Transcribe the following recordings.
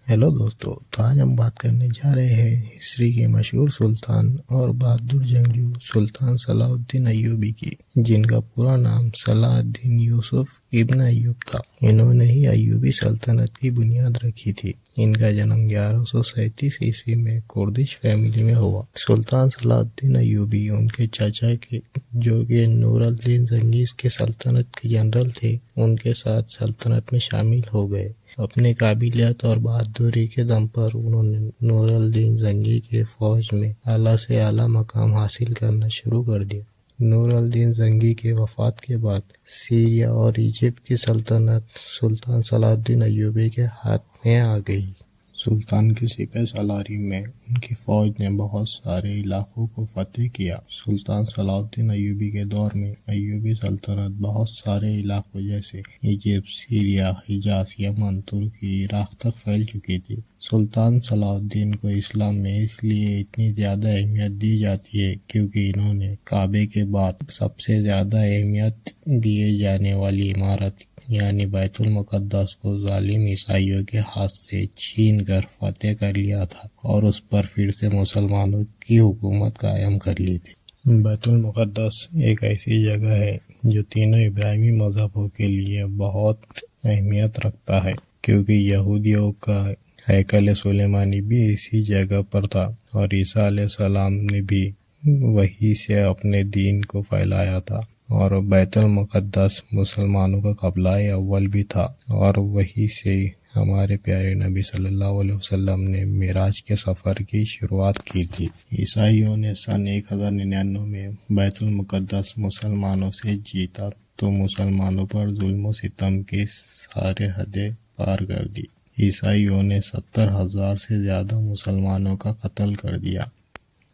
Hello दोस्तों, तो आज हम बात करने जा रहे हैं हिस्ट्री के मशहूर सुल्तान और बहादुर जंगजू सुल्तान सलाउद्दीन अय्यूबी की, जिनका पूरा नाम सलाह-उद-दीन यूसुफ इब्न अय्यूब था। इन्होंने ही अय्यूबी सल्तनत की बुनियाद रखी थी। इनका जन्म 1137 ईस्वी में कुर्दिश फैमिली में हुआ। सुल्तान सलाउद्दीन अय्यूबी उनके चाचा के, जो कि नूर-अल-दीन जंगीज के सल्तनत के जनरल थे, उनके साथ सल्तनत में शामिल हो गए। अपने काबिलियत और बहादुरी के दम पर उन्होंने नूर-अल-दीन जंगी के फौज में आला से आला मकाम हासिल करना शुरू कर दिया। नूर-अल-दीन जंगी के वफात के बाद सीरिया और इजिप्ट की सल्तनत सुल्तान सलाउद्दीन अय्यूबी के हाथ में आ गई। सुल्तान की सिपह सालारी में उनकी फौज ने बहुत सारे इलाकों को फतेह किया। सुल्तान सलाउद्दीन अय्यूबी के दौर में अय्यूबी सल्तनत बहुत सारे इलाकों जैसे इजिप्ट, सीरिया, हिजाज, यमन, तुर्की, इराक तक फैल चुकी थी। सुल्तान सलाउद्दीन को इस्लाम में इसलिए इतनी ज़्यादा अहमियत दी जाती है क्योंकि इन्होंने काबे के बाद सबसे ज़्यादा अहमियत दिए जाने वाली इमारत यानी बैतुल मुक़द्दस को जालिम ईसाइयों के हाथ से छीन कर फतेह कर लिया था और उस पर फिर से मुसलमानों की हुकूमत कायम कर ली थी। बैतुल मुक़द्दस एक ऐसी जगह है जो तीनों इब्राहिमी मज़हबों के लिए बहुत अहमियत रखता है, क्योंकि यहूदियों का हैकल सुलेमानी भी इसी जगह पर था और ईसा अलैहिस्सलाम ने भी वहीं से अपने दीन को फैलाया था। और बैतुल मुक़द्दस मुसलमानों का क़िबला अव्वल भी था और वहीं से हमारे प्यारे नबी सल्लल्लाहु अलैहि वसल्लम ने मिराज के सफ़र की शुरुआत की थी। ईसाइयों ने सन 1099 में बैतुल मुक़द्दस मुसलमानों से जीता तो मुसलमानों पर जुल्म सितम की सारे हदें पार कर दी। ईसाइयों ने 70,000 से ज़्यादा मुसलमानों का कत्ल कर दिया।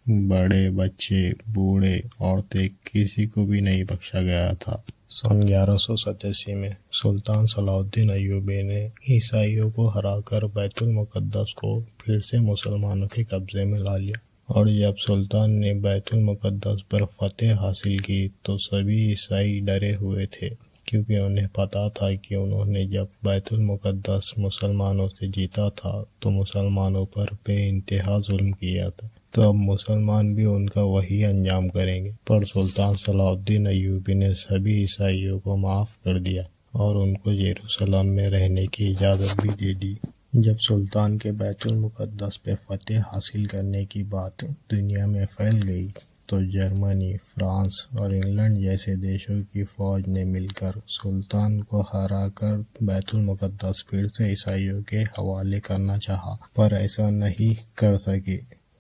बड़े, बच्चे, बूढ़े, औरतें, किसी को भी नहीं बख्शा गया था। सन 1187 में सुल्तान सलाउद्दीन अय्यूबी ने ईसाइयों को हराकर बैतुल मुक़द्दस को फिर से मुसलमानों के कब्जे में ला लिया। और जब सुल्तान ने बैतुल मुक़द्दस पर फतेह हासिल की तो सभी ईसाई डरे हुए थे, क्योंकि उन्हें पता था कि उन्होंने जब बैतुल मुक़द्दस मुसलमानों से जीता था तो मुसलमानों पर बेइंतहा जुल्म किया था, तो अब मुसलमान भी उनका वही अंजाम करेंगे। पर सुल्तान सलाउद्दीन अय्यूबी ने सभी ईसाइयों को माफ़ कर दिया और उनको यरूशलेम में रहने की इजाज़त भी दे दी। जब सुल्तान के बैतुल मुक़द्दस पे फतेह हासिल करने की बात दुनिया में फैल गई तो जर्मनी, फ्रांस और इंग्लैंड जैसे देशों की फ़ौज ने मिलकर सुल्तान को हराकर बैतुल मुक़द्दस फिर से ईसाइयों के हवाले करना चाहा, पर ऐसा नहीं कर सके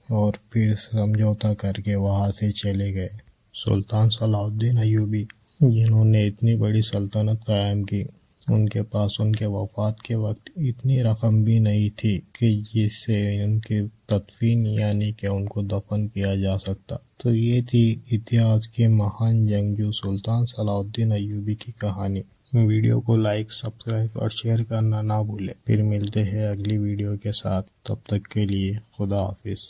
और फिर समझौता करके वहाँ से चले गए। सुल्तान सलाउद्दीन अय्यूबी, जिन्होंने इतनी बड़ी सल्तनत कायम की, उनके पास उनके वफ़ात के वक्त इतनी रकम भी नहीं थी कि जिससे उनकी तदफीन यानी कि उनको दफन किया जा सकता। तो ये थी इतिहास के महान जंगजू सुल्तान सलाउद्दीन अय्यूबी की कहानी। वीडियो को लाइक, सब्सक्राइब और शेयर करना ना भूलें। फिर मिलते हैं अगली वीडियो के साथ। तब तक के लिए खुदा हाफिज़।